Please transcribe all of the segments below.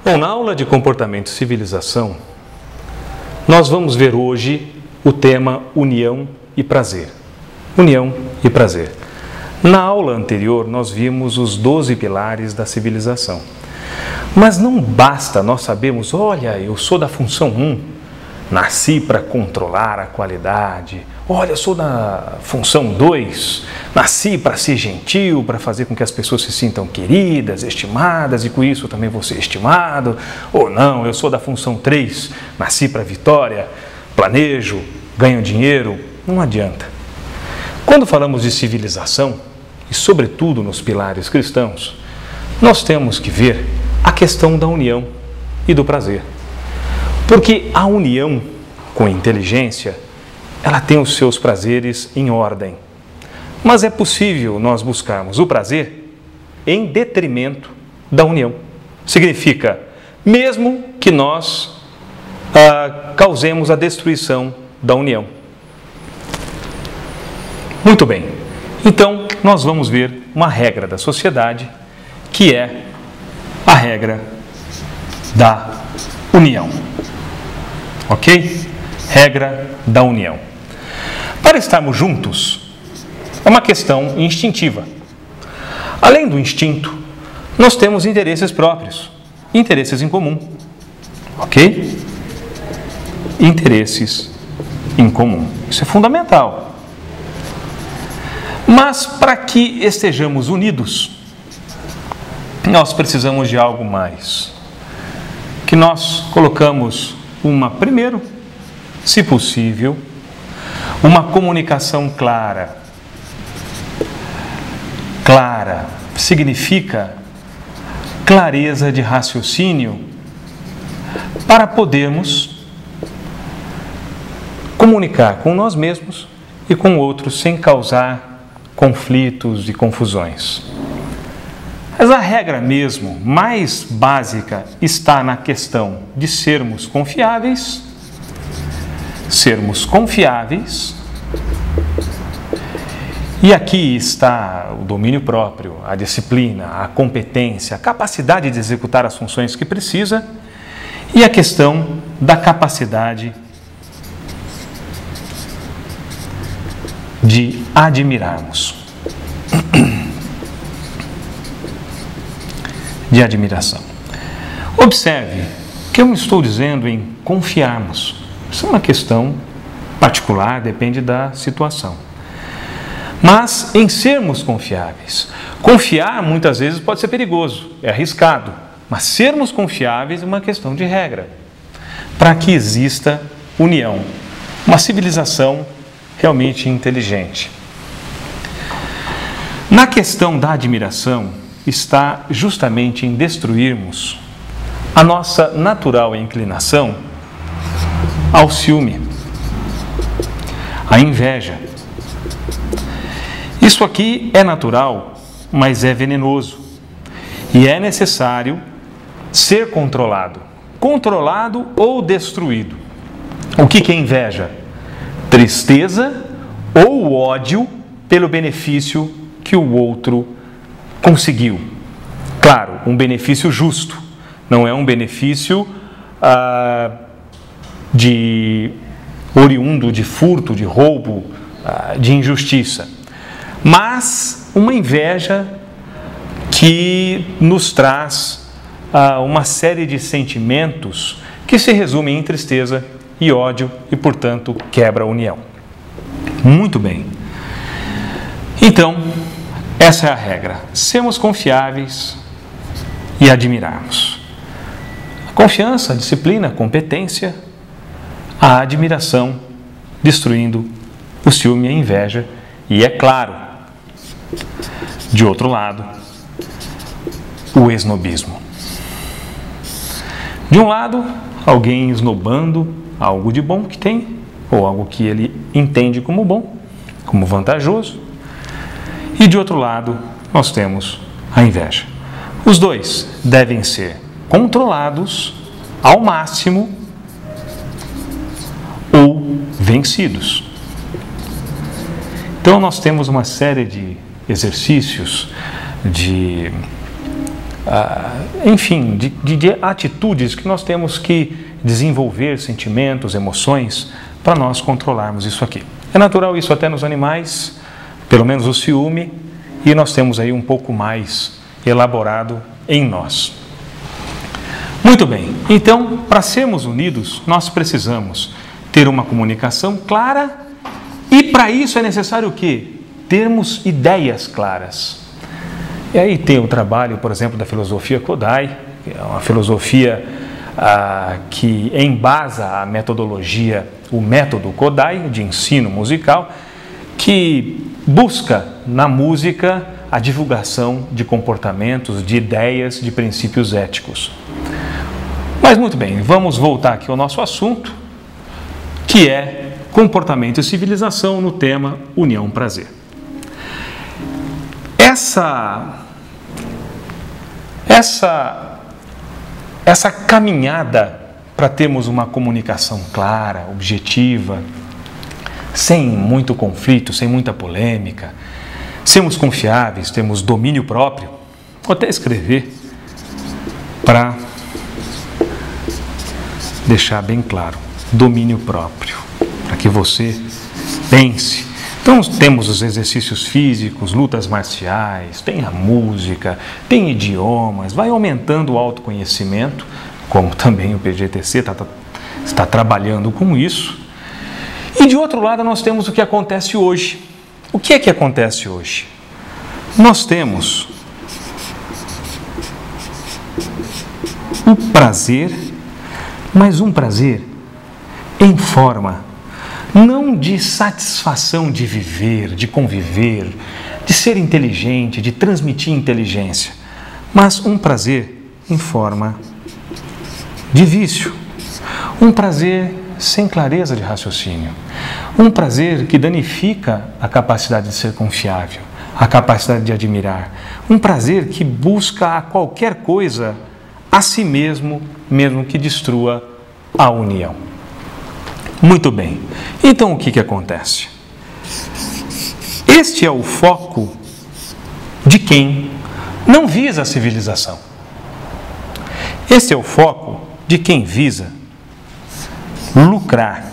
Bom, na aula de comportamento e civilização, nós vamos ver hoje o tema união e prazer. União e prazer. Na aula anterior, nós vimos os 12 pilares da civilização. Mas não basta nós sabermos, olha, eu sou da função 1, nasci para controlar a qualidade. Olha, eu sou da função 2, nasci para ser gentil, para fazer com que as pessoas se sintam queridas, estimadas, e com isso eu também vou ser estimado. Ou não, eu sou da função 3, nasci para vitória, planejo, ganho dinheiro. Não adianta. Quando falamos de civilização, e sobretudo nos pilares cristãos, nós temos que ver a questão da união e do prazer. Porque a união com a inteligência, ela tem os seus prazeres em ordem. Mas é possível nós buscarmos o prazer em detrimento da união. Significa, mesmo que nós causemos a destruição da união. Muito bem. Então, nós vamos ver uma regra da sociedade, que é a regra da união. Ok? Regra da união. Para estarmos juntos, é uma questão instintiva. Além do instinto, nós temos interesses próprios, interesses em comum. Ok? Interesses em comum. Isso é fundamental. Mas para que estejamos unidos, nós precisamos de algo mais. Que nós colocamos primeiro, se possível, uma comunicação clara. Clara significa clareza de raciocínio para podermos comunicar com nós mesmos e com outros sem causar conflitos e confusões. Mas a regra mesmo, mais básica, está na questão de sermos confiáveis, e aqui está o domínio próprio, a disciplina, a competência, a capacidade de executar as funções que precisa, e a questão da capacidade de admirarmos. De admiração. Observe que eu não estou dizendo em confiarmos. Isso é uma questão particular, depende da situação. Mas em sermos confiáveis. Confiar muitas vezes pode ser perigoso, é arriscado. Mas sermos confiáveis é uma questão de regra. Para que exista união. Uma civilização realmente inteligente. Na questão da admiração, está justamente em destruirmos a nossa natural inclinação ao ciúme, à inveja. Isso aqui é natural, mas é venenoso. E é necessário ser controlado. Controlado ou destruído. O que é inveja? Tristeza ou ódio pelo benefício que o outro conseguiu. Claro, um benefício justo. Não é um benefício oriundo de furto, de roubo, de injustiça. Mas uma inveja que nos traz uma série de sentimentos que se resumem em tristeza e ódio e, portanto, quebra a união. Muito bem. Então, essa é a regra. Sermos confiáveis e admirarmos. A confiança, a disciplina, a competência, a admiração, destruindo o ciúme e a inveja. E é claro, de outro lado, o esnobismo. De um lado, alguém esnobando algo de bom que tem, ou algo que ele entende como bom, como vantajoso. E de outro lado, nós temos a inveja. Os dois devem ser controlados ao máximo ou vencidos. Então, nós temos uma série de exercícios, de enfim, de atitudes que nós temos que desenvolver, sentimentos, emoções, para nós controlarmos isso aqui. É natural isso até nos animais, pelo menos o ciúme, e nós temos aí um pouco mais elaborado em nós. Muito bem, então, para sermos unidos, nós precisamos ter uma comunicação clara e para isso é necessário o quê? Termos ideias claras. E aí tem o trabalho, por exemplo, da filosofia Kodai, que é uma filosofia que embasa a metodologia, o método Kodai de ensino musical, que busca na música a divulgação de comportamentos, de ideias, de princípios éticos. Mas muito bem, vamos voltar aqui ao nosso assunto, que é comportamento e civilização no tema união-prazer. Essa caminhada para termos uma comunicação clara, objetiva, sem muito conflito, sem muita polêmica, sermos confiáveis, temos domínio próprio, vou até escrever para deixar bem claro, domínio próprio, para que você pense. Então temos os exercícios físicos, lutas marciais, tem a música, tem idiomas, vai aumentando o autoconhecimento, como também o PGTC está trabalhando com isso. E de outro lado nós temos o que acontece hoje. O que é que acontece hoje? Nós temos o prazer, mas um prazer em forma não de satisfação de viver, de conviver, de ser inteligente, de transmitir inteligência, mas um prazer em forma de vício, um prazer sem clareza de raciocínio, um prazer que danifica a capacidade de ser confiável, a capacidade de admirar, um prazer que busca a qualquer coisa a si mesmo, mesmo que destrua a união. Muito bem, então o que acontece? Este é o foco de quem não visa a civilização. Este é o foco de quem visa lucrar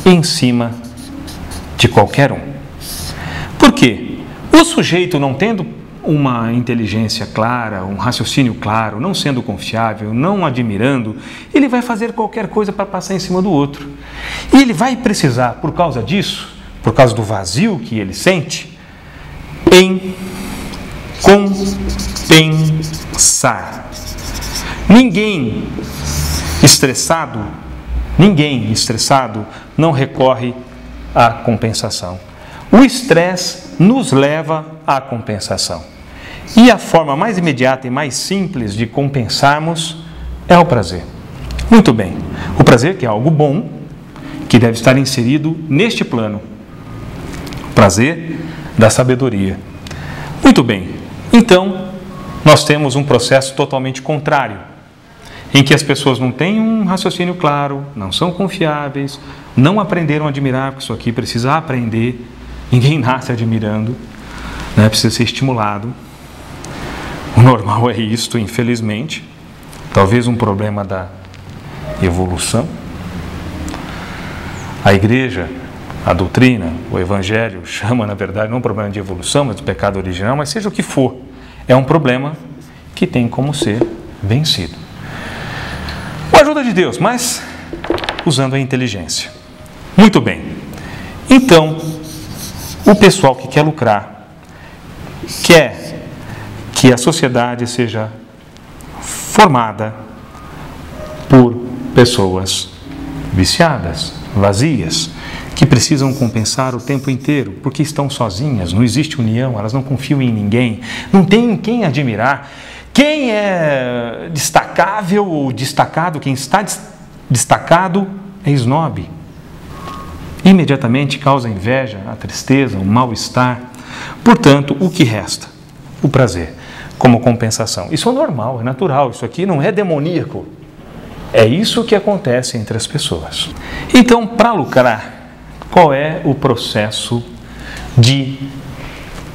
em cima de qualquer um. Por quê? O sujeito não tendo uma inteligência clara, um raciocínio claro, não sendo confiável, não admirando, ele vai fazer qualquer coisa para passar em cima do outro. E ele vai precisar, por causa disso, por causa do vazio que ele sente, em compensar. Ninguém estressado não recorre à compensação. O estresse nos leva à compensação. E a forma mais imediata e mais simples de compensarmos é o prazer. Muito bem. O prazer, que é algo bom, que deve estar inserido neste plano. O prazer da sabedoria. Muito bem. Então, nós temos um processo totalmente contrário, em que as pessoas não têm um raciocínio claro, não são confiáveis, não aprenderam a admirar, porque isso aqui precisa aprender. Ninguém nasce admirando, né? Precisa ser estimulado. O normal é isto, infelizmente. Talvez um problema da evolução. A igreja, a doutrina, o evangelho chama, na verdade, não um problema de evolução, mas do pecado original, mas seja o que for, é um problema que tem como ser vencido. Com a ajuda de Deus, mas usando a inteligência. Muito bem. Então, o pessoal que quer lucrar, quer que a sociedade seja formada por pessoas viciadas, vazias, que precisam compensar o tempo inteiro, porque estão sozinhas, não existe união, elas não confiam em ninguém, não tem quem admirar. Quem é destacável ou destacado, quem está destacado é esnobe. Imediatamente causa inveja, a tristeza, o mal-estar. Portanto, o que resta? O prazer, como compensação. Isso é normal, é natural, isso aqui não é demoníaco. É isso que acontece entre as pessoas. Então, para lucrar, qual é o processo de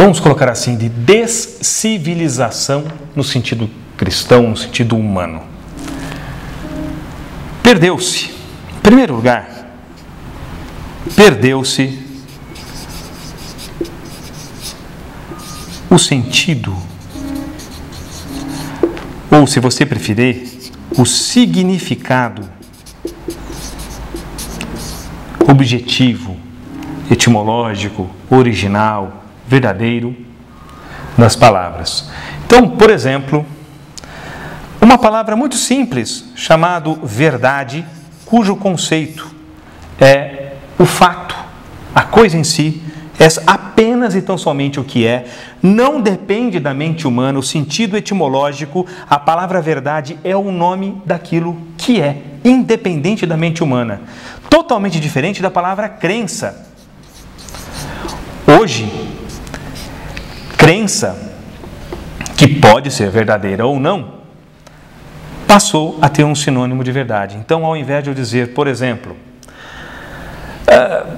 vamos colocar assim, de descivilização no sentido cristão, no sentido humano. Perdeu-se, em primeiro lugar, perdeu-se o sentido, ou se você preferir, o significado objetivo, etimológico, original, verdadeiro das palavras. Então, por exemplo, uma palavra muito simples, chamado verdade, cujo conceito é o fato, a coisa em si, é apenas e tão somente o que é, não depende da mente humana, o sentido etimológico, a palavra verdade é o nome daquilo que é, independente da mente humana. Totalmente diferente da palavra crença. Hoje, crença, que pode ser verdadeira ou não, passou a ter um sinônimo de verdade. Então, ao invés de eu dizer, por exemplo,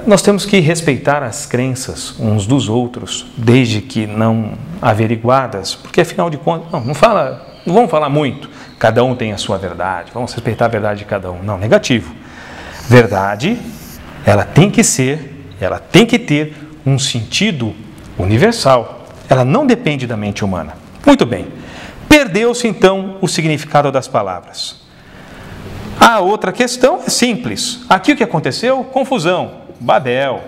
nós temos que respeitar as crenças uns dos outros, desde que não averiguadas, porque afinal de contas, não vamos falar muito, cada um tem a sua verdade, vamos respeitar a verdade de cada um. Não, negativo. Verdade, ela tem que ter um sentido universal, ela não depende da mente humana. Muito bem, perdeu-se então o significado das palavras. A outra questão é simples. Aqui o que aconteceu? Confusão, Babel.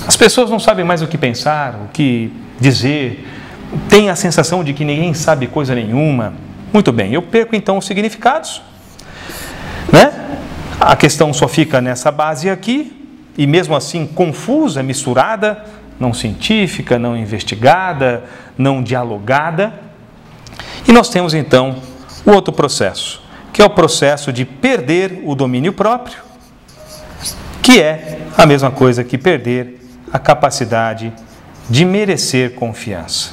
As pessoas não sabem mais o que pensar, o que dizer, têm a sensação de que ninguém sabe coisa nenhuma. Muito bem, eu perco então os significados, né? A questão só fica nessa base aqui, e mesmo assim confusa, misturada, não científica, não investigada, não dialogada. E nós temos então o outro processo, que é o processo de perder o domínio próprio, que é a mesma coisa que perder a capacidade de merecer confiança.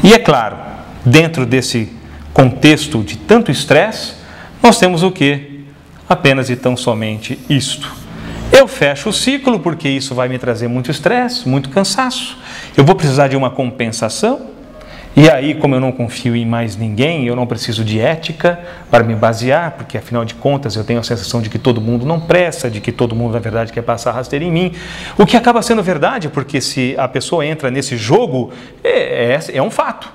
E é claro, dentro desse contexto de tanto estresse, nós temos o quê? Apenas e tão somente isto. Eu fecho o ciclo porque isso vai me trazer muito estresse, muito cansaço. Eu vou precisar de uma compensação. E aí, como eu não confio em mais ninguém, eu não preciso de ética para me basear, porque afinal de contas eu tenho a sensação de que todo mundo não presta, de que todo mundo na verdade quer passar rasteira em mim. O que acaba sendo verdade, porque se a pessoa entra nesse jogo, é um fato.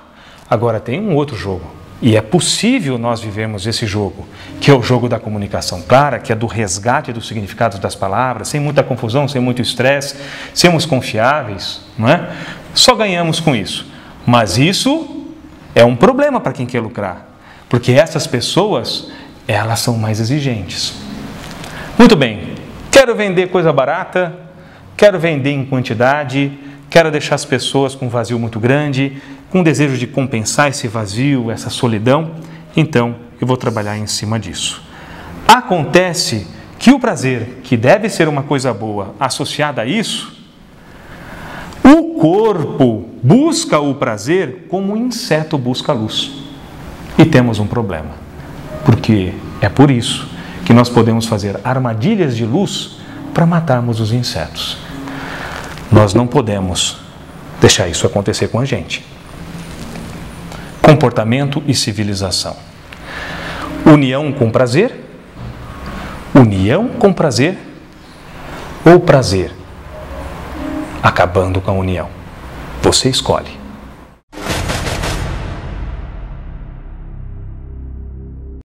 Agora tem um outro jogo. E é possível nós vivermos esse jogo, que é o jogo da comunicação clara, que é do resgate dos significados das palavras, sem muita confusão, sem muito estresse, sermos confiáveis, não é? Só ganhamos com isso. Mas isso é um problema para quem quer lucrar, porque essas pessoas, elas são mais exigentes. Muito bem, quero vender coisa barata, quero vender em quantidade, quero deixar as pessoas com um vazio muito grande, com desejo de compensar esse vazio, essa solidão, então eu vou trabalhar em cima disso. Acontece que o prazer, que deve ser uma coisa boa, associada a isso, o corpo busca o prazer como um inseto busca a luz. E temos um problema, porque é por isso que nós podemos fazer armadilhas de luz para matarmos os insetos. Nós não podemos deixar isso acontecer com a gente. Comportamento e civilização. União com prazer? União com prazer? Ou prazer acabando com a união? Você escolhe.